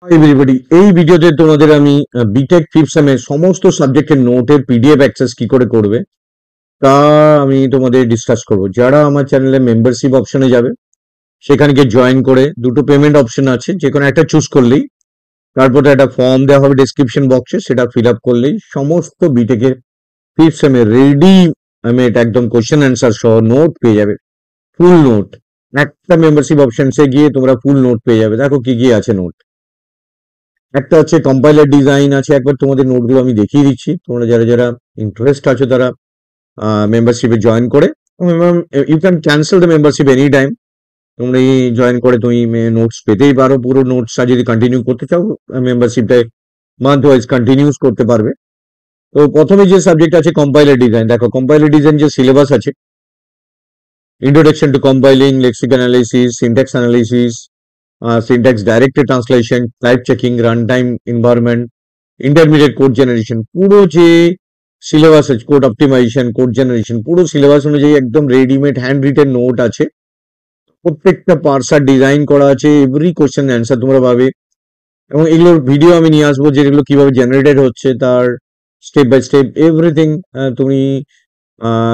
Hi everybody, এই ভিডিওতে তোমাদের আমি বিটেক ফিফথ সেমের সমস্ত সাবজেক্টের নোটের পিডিএফ অ্যাক্সেস কি করে করবে তা আমি তোমাদের ডিসকাস করব। যারা আমার চ্যানেলে মেম্বারশিপ অপশনে যাবে সেখানে গিয়ে জয়েন করে দুটো পেমেন্ট অপশন আছে, যে কোনো একটা চুজ করলেই তারপরে একটা ফর্ম দেওয়া হবে ডেসক্রিপশন বক্সে, সেটা ফিল আপ করলেই সমস্ত বিটেকের ফিফথ সেমের রেডি মেড একদম কোশ্চেন অ্যান্সার সহ নোট পেয়ে যাবে। ফুল নোট একটা মেম্বারশিপ অপশনসে গিয়ে তোমরা ফুল নোট পেয়ে যাবে। দেখো কি কি আছে নোট। একটা হচ্ছে কম্পাইলার ডিজাইন আছে, একবার তোমাদের নোটগুলো আমি দেখিয়ে দিচ্ছি। তোমরা যারা যারা ইন্টারেস্ট আছে তারা মেম্বারশিপে জয়েন করে, you can cancel the membership any time. তোমরা এই জয়েন করে তুমি নোটস পেতেই পারো। পুরো নোটসটা যদি কন্টিনিউ করতে চাও মেম্বারশিপটায় মান্থ ওয়াইজ কন্টিনিউস করতে পারবে। তো প্রথমে যে সাবজেক্ট আছে কম্পাইলার ডিজাইন, দেখো কম্পাইলার ডিজাইন যে সিলেবাস আছে, introduction to compiling, lexic analysis, syntax analysis, syntax directed translation, type checking, runtime environment, intermediate code generation, পুরো যে সিলেবাস আছে, কোড অপটিমাইজেশন, কোড জেনারেশন, পুরো সিলেবাস অনুযায়ী একদম রেডিমেড হ্যান্ড রিটেন নোট আছে। প্রত্যেকটা পার্সার ডিজাইন করা আছে, এভরি কোশ্চেন অ্যান্সার তোমরা পাবে। এবং এগুলোর ভিডিও আমি নিয়ে আসবো, যেগুলো কিভাবে জেনারেটেড হচ্ছে তার স্টেপ বাই স্টেপ এভরিথিং তুমি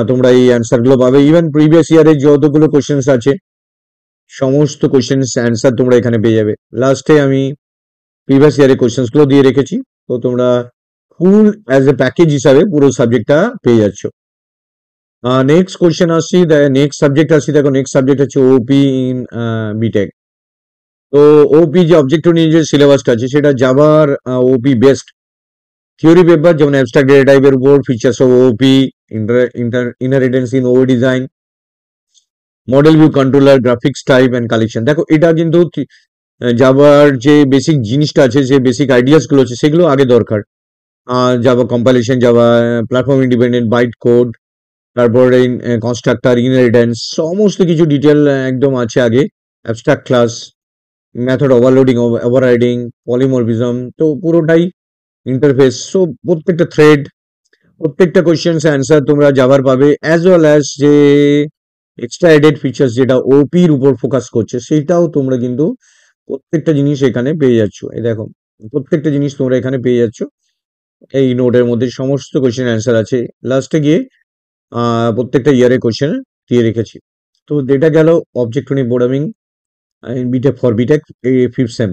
তোমরা এই অ্যান্সার গুলো পাবে। ইভেন প্রিভিয়াস ইয়ারের যতগুলো কোশ্চেন্স আছে সমস্ত কোশ্চেন্স অ্যান্সার তোমরা এখানে পেয়ে যাবে। লাস্টে আমি প্রিভিয়াস ইয়ারের কোশ্চেন্স গুলো দিয়ে রেখেছি, তো তোমরা ফুল অ্যাজ এ প্যাকেজ হিসাবে পুরো সাবজেক্টটা পেয়ে যাচ্ছ। নেক্সট কোশ্চেন আসছি, নেক্সট সাবজেক্ট আসছি। দেখো নেক্সট সাবজেক্ট হচ্ছে ওপি ইন বিটেক। তো ওপি যে অবজেক্ট নিয়ে যে সিলেবাসটা আছে সেটা জাভার ওপি বেস্ট থিওরি পেপার, যেমন অ্যাবস্ট্রাক্ট ডেটা টাইপের উপর, features of OP, inheritance in ও design, model view controller, graphics type and collection. দেখো এটা কিন্তু জাভার যে বেসিক জিনিসটা আছে, যে বেসিক আইডিয়াস গুলো আছে সেগুলো আগে দরকার। Java compilation, Java platform independent, byte code, তারপরে কনস্ট্রাক্টর, ইনহেরিটেন্স, সমস্ত কিছু ডিটেল একদম আছে আগে। Abstract class, method overloading, overriding, polymorphism, তো পুরোটাই ইন্টারফেস। সো প্রত্যেকটা থ্রেড, প্রত্যেকটা কোয়েশ্চেন্স অ্যান্সার তোমরা জাভার পাবে, অ্যাজ ওয়েল অ্যাজ যে এক্সট্রা এডেড ফিচার্স যেটা ওপির উপর ফোকাস করছে সেটাও তোমরা কিন্তু প্রত্যেকটা জিনিস এখানে পেয়ে যাচ্ছ। এই দেখো প্রত্যেকটা জিনিস তোমরা এখানে পেয়ে যাচ্ছ। এই নোটের মধ্যে সমস্ত কোয়েশ্চেন অ্যান্সার আছে। লাস্টে গিয়ে প্রত্যেকটা ইয়ারের কোয়েশ্চেন দিয়ে রেখেছি। তো এটা গেল object oriented programming BTech for BTech fifth sem.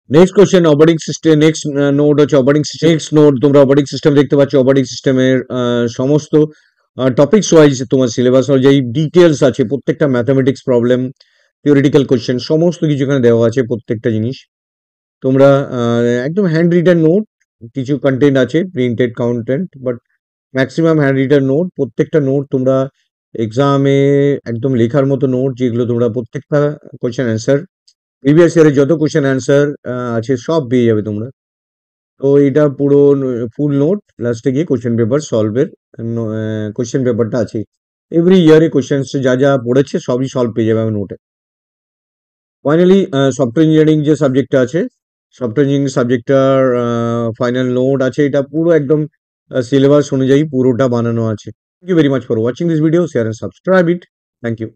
Next question operating system. Next note হচ্ছে অপারেটিং সিস্টেম। নেক্সট নোট তোমরা অপারেটিং সিস্টেম দেখতে পাচ্ছ। অপারেটিং সিস্টেমের সমস্ত টপিকস ওয়াইজ তোমার সিলেবাস অনুযায়ী ডিটেলস আছে। প্রত্যেকটা ম্যাথামেটিক্স প্রবলেম, থিওরিটিক্যাল কোয়েশ্চেন, সমস্ত কিছু এখানে দেওয়া আছে। প্রত্যেকটা জিনিস তোমরা একদম হ্যান্ড রিটেন নোট, কিছু কন্টেন্ট আছে printed content, but maximum hand written note. প্রত্যেকটা নোট তোমরা এক্সামে একদম লেখার মতো নোট, যেগুলো তোমরা প্রত্যেকটা কোয়েশ্চেন অ্যান্সার, প্রিভিয়াস ইয়ারের যত কোয়েশ্চেন অ্যান্সার আছে সব পেয়ে যাবে তোমরা। তো এটা পুরো ফুল নোট। লাস্টে গিয়ে কোয়েশ্চেন পেপার সলভের কোয়েশ্চেন পেপারটা আছে। এভরি ইয়ারে কোয়েশ্চেন যা যা পড়েছে সবই সলভ পেয়ে যাবে আমি নোটে। ফাইনালি সফটওয়্যার ইঞ্জিনিয়ারিং যে সাবজেক্টটা আছে, সফটওয়্যার ইঞ্জিনিয়ারিং সাবজেক্টটার ফাইনাল নোট আছে। এটা পুরো একদম সিলেবাস অনুযায়ী পুরোটা বানানো আছে। Thank you very much for watching this video, share and subscribe it. Thank you.